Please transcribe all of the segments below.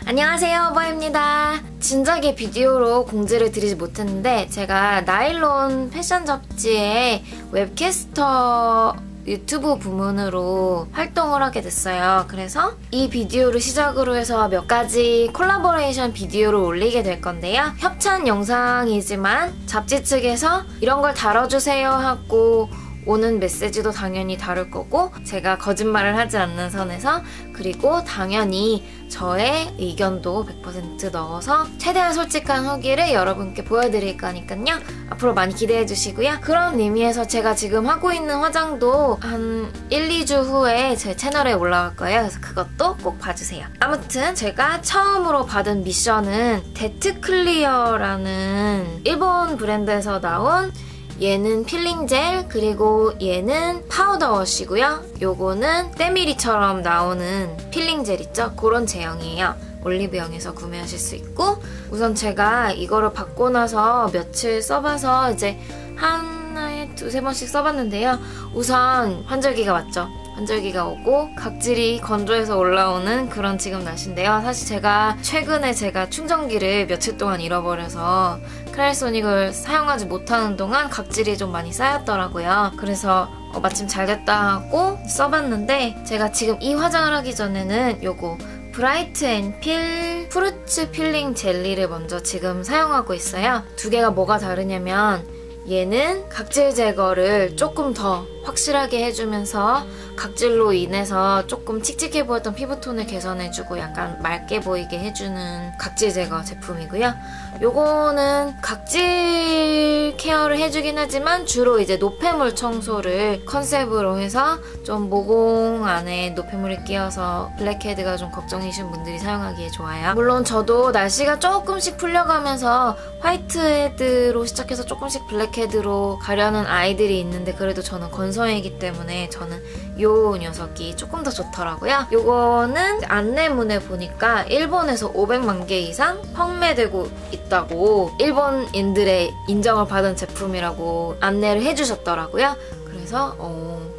안녕하세요, 버입니다. 진작에 비디오로 공지를 드리지 못했는데 제가 나일론 패션 잡지의 웹캐스터 유튜브 부문으로 활동을 하게 됐어요. 그래서 이 비디오를 시작으로 해서 몇 가지 콜라보레이션 비디오를 올리게 될 건데요. 협찬 영상이지만 잡지 측에서 이런 걸 다뤄주세요 하고 오는 메시지도 당연히 다룰 거고, 제가 거짓말을 하지 않는 선에서, 그리고 당연히 저의 의견도 100% 넣어서 최대한 솔직한 후기를 여러분께 보여드릴 거니까요. 앞으로 많이 기대해 주시고요. 그런 의미에서 제가 지금 하고 있는 화장도 한 1, 2주 후에 제 채널에 올라갈 거예요. 그래서 그것도 꼭 봐주세요. 아무튼 제가 처음으로 받은 미션은 데트 클리어라는 일본 브랜드에서 나온, 얘는 필링 젤, 그리고 얘는 파우더 워시고요. 요거는 때밀이처럼 나오는 필링 젤 있죠? 그런 제형이에요. 올리브영에서 구매하실 수 있고, 우선 제가 이거를 받고 나서 며칠 써봐서 이제 하나에 두세 번씩 써봤는데요. 우선 환절기가 왔죠. 환절기가 오고 각질이 건조해서 올라오는 그런 지금 날씨인데요. 사실 제가 최근에 충전기를 며칠 동안 잃어버려서 클라리소닉을 사용하지 못하는 동안 각질이 좀 많이 쌓였더라고요. 그래서 마침 잘됐다 하고 써봤는데, 제가 지금 이 화장을 하기 전에는 요거 브라이트 앤 필 프루츠 필링 젤리를 먼저 지금 사용하고 있어요. 두 개가 뭐가 다르냐면, 얘는 각질 제거를 조금 더 확실하게 해주면서 각질로 인해서 조금 칙칙해 보였던 피부톤을 개선해주고 약간 맑게 보이게 해주는 각질 제거 제품이고요. 요거는 각질 케어를 해주긴 하지만 주로 이제 노폐물 청소를 컨셉으로 해서 좀 모공 안에 노폐물이 끼어서 블랙헤드가 좀 걱정이신 분들이 사용하기에 좋아요. 물론 저도 날씨가 조금씩 풀려가면서 화이트헤드로 시작해서 조금씩 블랙헤드로 가려는 아이들이 있는데, 그래도 저는 건성이기 때문에 저는 요 녀석이 조금 더 좋더라고요. 요거는 안내문에 보니까 일본에서 500만 개 이상 판매되고 있다고, 일본인들의 인정을 받은 제품이라고 안내를 해주셨더라고요. 그래서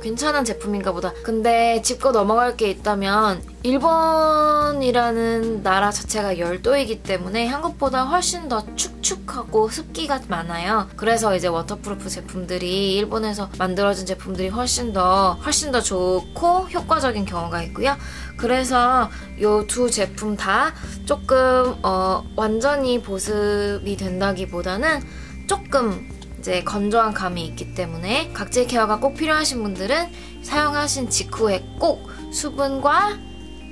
괜찮은 제품인가 보다. 근데 짚고 넘어갈 게 있다면, 일본이라는 나라 자체가 열도이기 때문에 한국보다 훨씬 더 축축하고 습기가 많아요. 그래서 이제 워터프루프 제품들이, 일본에서 만들어진 제품들이 훨씬 더 좋고 효과적인 경우가 있고요. 그래서 요 두 제품 다 조금 완전히 보습이 된다기보다는 조금 이제 건조한 감이 있기 때문에 각질 케어가 꼭 필요하신 분들은 사용하신 직후에 꼭 수분과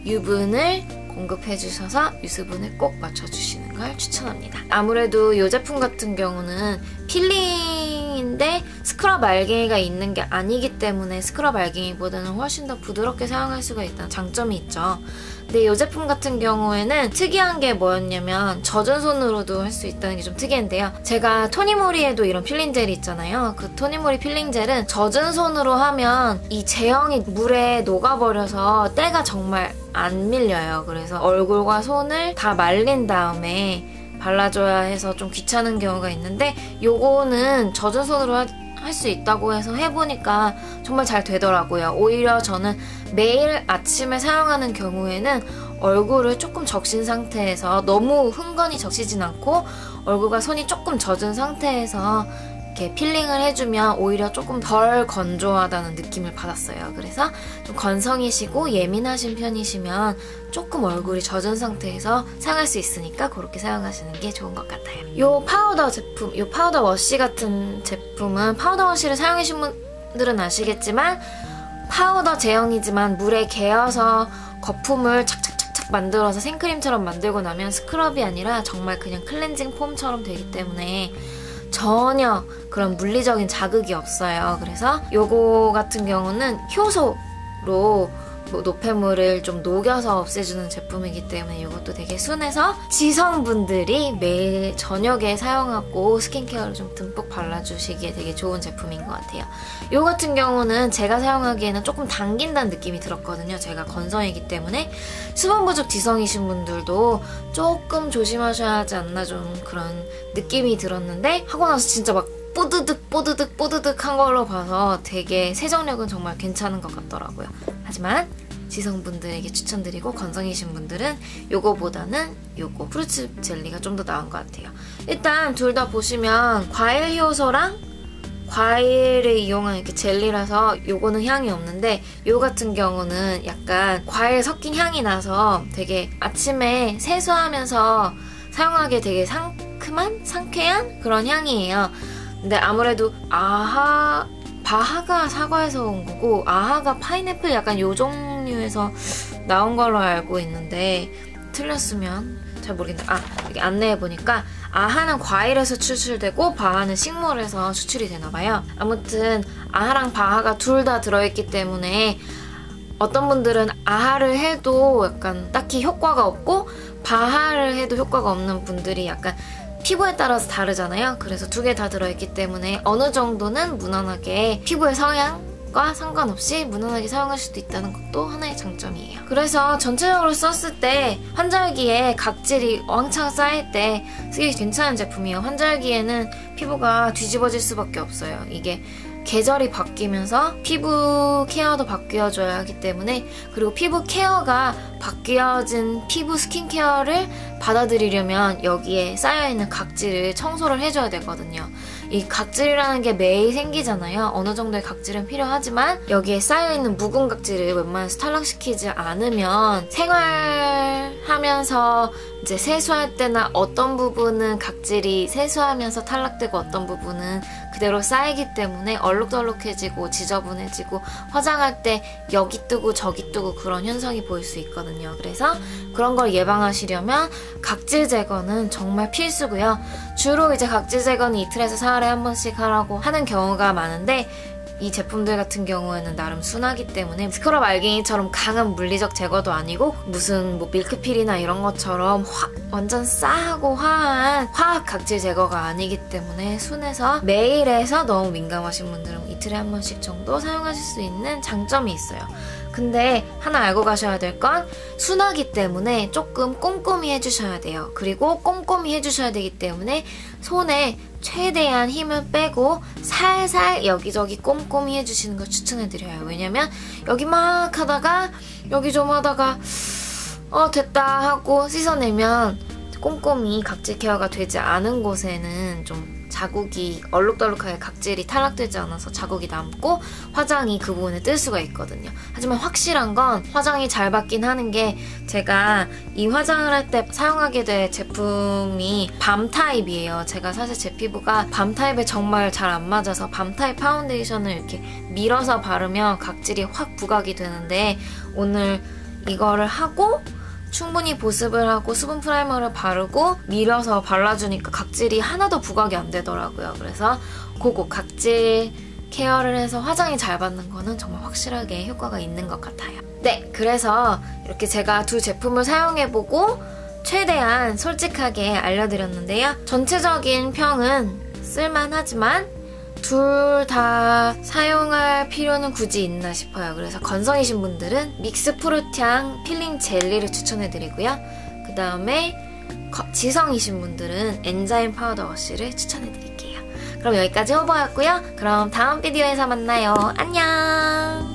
유분을 공급해주셔서 유수분을 꼭 맞춰주시는 걸 추천합니다. 아무래도 이 제품 같은 경우는 필링인데 스크럽 알갱이가 있는 게 아니기 때문에 스크럽 알갱이보다는 훨씬 더 부드럽게 사용할 수가 있다는 장점이 있죠. 근데 이 제품 같은 경우에는 특이한 게 뭐였냐면, 젖은 손으로도 할 수 있다는 게 좀 특이한데요. 제가 토니모리에도 이런 필링 젤이 있잖아요. 그 토니모리 필링 젤은 젖은 손으로 하면 이 제형이 물에 녹아버려서 때가 정말 안 밀려요. 그래서 얼굴과 손을 다 말린 다음에 발라줘야 해서 좀 귀찮은 경우가 있는데, 요거는 젖은 손으로 할 수 있다고 해서 해보니까 정말 잘 되더라고요. 오히려 저는 매일 아침에 사용하는 경우에는 얼굴을 조금 적신 상태에서, 너무 흥건히 적시진 않고 얼굴과 손이 조금 젖은 상태에서 이렇게 필링을 해주면 오히려 조금 덜 건조하다는 느낌을 받았어요. 그래서 좀 건성이시고 예민하신 편이시면 조금 얼굴이 젖은 상태에서 사용할 수 있으니까 그렇게 사용하시는 게 좋은 것 같아요. 요 파우더 제품, 요 파우더 워시 같은 제품은, 파우더 워시를 사용하신 분들은 아시겠지만 파우더 제형이지만 물에 개어서 거품을 착착착착 만들어서 생크림처럼 만들고 나면 스크럽이 아니라 정말 그냥 클렌징 폼처럼 되기 때문에 전혀 그런 물리적인 자극이 없어요. 그래서 요거 같은 경우는 효소로 노폐물을 좀 녹여서 없애주는 제품이기 때문에 이것도 되게 순해서 지성분들이 매일 저녁에 사용하고 스킨케어를 좀 듬뿍 발라주시기에 되게 좋은 제품인 것 같아요. 이 같은 경우는 제가 사용하기에는 조금 당긴다는 느낌이 들었거든요. 제가 건성이기 때문에. 수분 부족 지성이신 분들도 조금 조심하셔야 하지 않나, 좀 그런 느낌이 들었는데, 하고 나서 진짜 막 뽀드득 뽀드득 뽀드득 한 걸로 봐서 되게 세정력은 정말 괜찮은 것 같더라고요. 하지만 지성분들에게 추천드리고 건성이신 분들은 요거보다는 요거 프루츠 젤리가 좀 더 나은 것 같아요. 일단 둘 다 보시면 과일 효소랑 과일을 이용한 이렇게 젤리라서 요거는 향이 없는데 요 같은 경우는 약간 과일 섞인 향이 나서 되게 아침에 세수하면서 사용하기에 되게 상큼한? 상쾌한 그런 향이에요. 근데 아무래도 바하가 사과에서 온 거고 아하가 파인애플 약간 요 종류에서 나온 걸로 알고 있는데 틀렸으면 잘 모르겠는데 여기 안내해 보니까 아하는 과일에서 추출되고 바하는 식물에서 추출이 되나봐요. 아무튼 아하랑 바하가 둘 다 들어있기 때문에 어떤 분들은 아하를 해도 약간 딱히 효과가 없고 바하를 해도 효과가 없는 분들이 약간 피부에 따라서 다르잖아요. 그래서 두 개 다 들어있기 때문에 어느 정도는 무난하게 피부의 성향과 상관없이 무난하게 사용할 수도 있다는 것도 하나의 장점이에요. 그래서 전체적으로 썼을 때 환절기에 각질이 왕창 쌓일 때 쓰기 괜찮은 제품이에요. 환절기에는 피부가 뒤집어질 수밖에 없어요. 이게 계절이 바뀌면서 피부 케어도 바뀌어줘야 하기 때문에 그리고 피부 케어가 바뀌어진 피부 스킨케어를 받아들이려면 여기에 쌓여있는 각질을 청소를 해줘야 되거든요. 이 각질이라는 게 매일 생기잖아요. 어느 정도의 각질은 필요하지만 여기에 쌓여있는 묵은 각질을 웬만해서 탈락시키지 않으면 생활하면서 이제 세수할 때나 어떤 부분은 각질이 세수하면서 탈락되고 어떤 부분은 그대로 쌓이기 때문에 얼룩덜룩해지고 지저분해지고 화장할 때 여기 뜨고 저기 뜨고 그런 현상이 보일 수 있거든요. 그래서 그런 걸 예방하시려면 각질 제거는 정말 필수고요. 주로 이제 각질 제거는 이틀에서 사흘에 한 번씩 하라고 하는 경우가 많은데 이 제품들 같은 경우에는 나름 순하기 때문에 스크럽 알갱이처럼 강한 물리적 제거도 아니고 무슨 뭐 밀크필이나 이런 것처럼 완전 싸하고 화한 화학 각질 제거가 아니기 때문에 순해서 메일에서 너무 민감하신 분들은 이틀에 한 번씩 정도 사용하실 수 있는 장점이 있어요. 근데 하나 알고 가셔야 될 건 순하기 때문에 조금 꼼꼼히 해주셔야 돼요. 그리고 꼼꼼히 해주셔야 되기 때문에 손에 최대한 힘을 빼고 살살 여기저기 꼼꼼히 해주시는 걸 추천해드려요. 왜냐면 여기 막 하다가 여기 좀 하다가 됐다 하고 씻어내면 꼼꼼히 각질 케어가 되지 않은 곳에는 좀 자국이 얼룩덜룩하게 각질이 탈락되지 않아서 자국이 남고 화장이 그 부분에 뜰 수가 있거든요. 하지만 확실한 건 화장이 잘 받긴 하는 게 제가 이 화장을 할 때 사용하게 될 제품이 밤 타입이에요. 제가 사실 제 피부가 밤 타입에 정말 잘 안 맞아서 밤 타입 파운데이션을 이렇게 밀어서 바르면 각질이 확 부각이 되는데 오늘 이거를 하고 충분히 보습을 하고 수분 프라이머를 바르고 밀어서 발라주니까 각질이 하나도 부각이 안 되더라고요. 그래서 그거 각질 케어를 해서 화장이 잘 받는 거는 정말 확실하게 효과가 있는 것 같아요. 네, 그래서 이렇게 제가 두 제품을 사용해보고 최대한 솔직하게 알려드렸는데요. 전체적인 평은 쓸만하지만 둘 다 사용할 필요는 굳이 있나 싶어요. 그래서 건성이신 분들은 믹스 프루트향 필링 젤리를 추천해드리고요. 그 다음에 지성이신 분들은 엔자임 파우더 워시를 추천해드릴게요. 그럼 여기까지 호버였고요. 그럼 다음 비디오에서 만나요. 안녕!